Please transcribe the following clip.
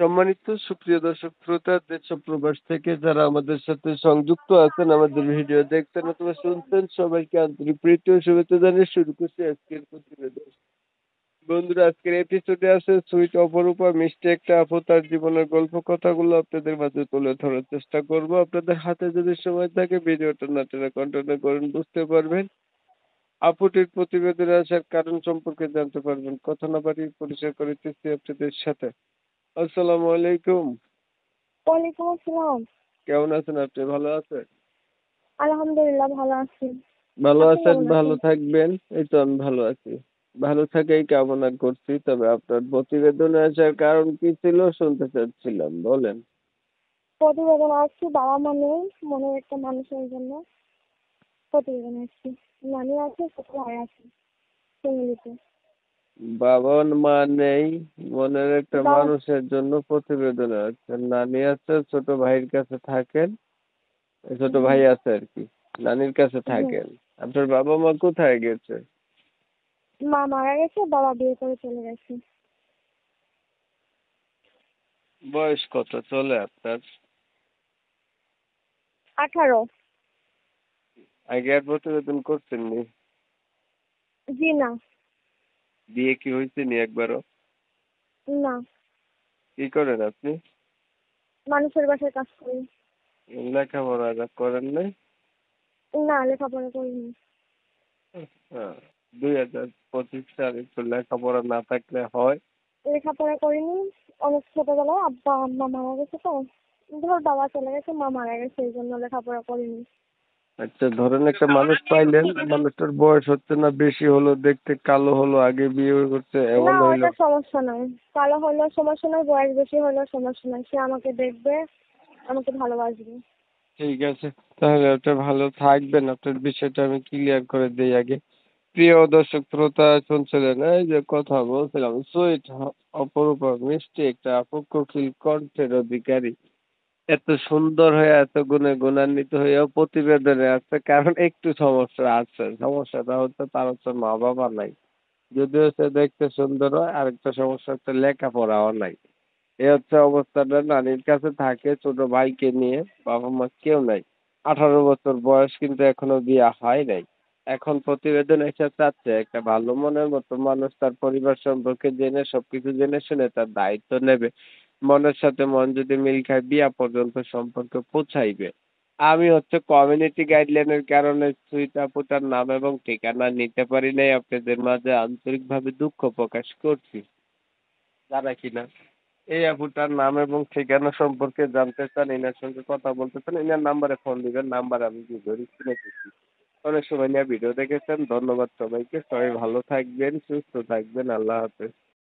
সম্মানিত সুপ্রিয় দর্শক শ্রোতা দেশ ও প্রবাস থেকে যারা আমাদের সাথে সংযুক্ত আছেন, আমাদের ভিডিও দেখছেন অথবা শুনছেন, সবাইকে আন্তরিক প্রীতি ও শুভেচ্ছা জানিয়ে শুরু করছি আজকের প্রতিবেদন। বন্ধুরা, আজকের এপিসোডে আছে সুইট অপরূপা মিষ্টি একটা আপু তার জীবনের গল্প কথাগুলো আপনাদের মাঝে তুলে ধরার চেষ্টা করব। আপনাদের হাতে যদি সময় থাকে ভিডিওটা না টেনে কন্টিনিউ করুন, বুঝতে পারবেন আপুটির প্রতিবেদনে আসার কারণ সম্পর্কে জানতে পারবেন। কথা না বাড়িয়ে পরিচয় করে দিচ্ছি আপনাদের সাথে। আসসালামু আলাইকুম। ওয়ালাইকুম আসসালাম। কেমন আছেন আপনি? ভালো আছেন? আলহামদুলিল্লাহ ভালো আছি। ভালো আপনি আছেন, কেমন ভালো আছেন? থাকবেন। এই তো আমি ভালো আছি। ভালো থাকাই কামনা করছি। তবে আপনার প্রতিবেদনে আসার কারণ কি ছিল শুনতে চাচ্ছিলাম, বলেন। প্রতিবেদন আসছি বাবা-মা নেই, মনের একটা মানুষের জন্য প্রতিবেদন আসছি। নানি আছে, ছোট ভাই আছে ফ্যামিলিতে। বাবা মা নেই, মনের একটা বাবা মানুষের জন্য প্রতিবেদনে আসছেন। নানি আছে, ছোট ভাইয়ের কাছে থাকেন। ছোট হুম, ভাই আছে আর কি, নানির কাছে হুম। থাকেন। আপনার বাবা মা কোথায় গেছে? মা মারা গেছে, বাবা বিয়ে করে চলে গেছে। বয়স কত চলে আপনার? 18। আগে আর প্রতিবেদন করছেননি? জি না। বিয়ে কি হয়েছে নি একবারও? না, কি করেন আপনি? মানুষের বাসায় কাজ করি। লেখাপড়া করেন নাই? না, লেখাপড়া করিনি। হ্যাঁ, 2025 সালে একটু লেখাপড়া না থাকলে হয়। লেখাপড়া করিনি, অনেক ছোটবেলায় আব্বা আম্মা মারা গেছে তো। ধর বাবা চলে গেছে, মা মারা গেছে, এই জন্য লেখাপড়া করিনি। আচ্ছা, ধরেন একটা মানুষ পাইলেন, মানুষটার বয়স হচ্ছে না, বেশি হলো, দেখতে কালো হলো, আগে বিয়ে করছে না, এমন হইলো। ওটা সমস্যা নয়। কালো হলেও সমস্যা নয়, বয়স বেশি হলেও সমস্যা নয়। সে আমাকে দেখবে, আমাকে ভালোবাসবে। ঠিক আছে, তাহলে ওটা ভালো থাকবেন। আপনার বিষয়টা আমি ক্লিয়ার করে দিই আগে। প্রিয় দর্শক শ্রোতা, শুনছিলেন এই যে কথা বলছিলাম, সুইট অপরূপা মিষ্টি একটা আপু, কোকিল কণ্ঠের অধিকারী, এত সুন্দর হয়ে এত গুণে গুণান্বিত হয়েও প্রতিবেদনে আছে। কারণ একটু সমস্যা আছে, সমস্যাটা হচ্ছে তার হচ্ছে মা বাবা নাই। যদিও সে দেখতে সুন্দর হয়, আরেকটা সমস্যা হচ্ছে লেখাপড়াও নাই। এ হচ্ছে অবস্থাটা। নানির কাছে থাকে ছোট ভাইকে নিয়ে, বাবা মা কেউ নাই। 18 বছর বয়স, কিন্তু এখনো বিয়ে হয় নাই। এখন প্রতিবেদন এসে চাচ্ছে একটা ভালো মনের মতো মানুষ তার পরিবার সম্পর্কে জেনে, সবকিছু জেনে শুনে তার দায়িত্ব নেবে। মনের সাথে মন যদি মিল খায়, বিয়া পর্যন্ত সম্পর্ক পৌঁছাইবে। আমি হচ্ছে কমিউনিটি গাইডলাইনের কারণে সুইট আপুটার নাম এবং ঠিকানা নিতে পারি নাই। আপনাদের মাঝে আন্তরিকভাবে দুঃখ প্রকাশ করছি। যারা কিনা এই আপুটার নাম এবং ঠিকানা সম্পর্কে জানতে চান, এনার সঙ্গে কথা বলতে চান, এনার নাম্বারে ফোন দিবেন। নাম্বার আমি ভিডিওর স্ক্রিনে দিচ্ছি। অনেক সময় নিয়ে ভিডিও দেখেছেন। ধন্যবাদ সবাইকে। সবাই ভালো থাকবেন, সুস্থ থাকবেন। আল্লাহ হাফেজ।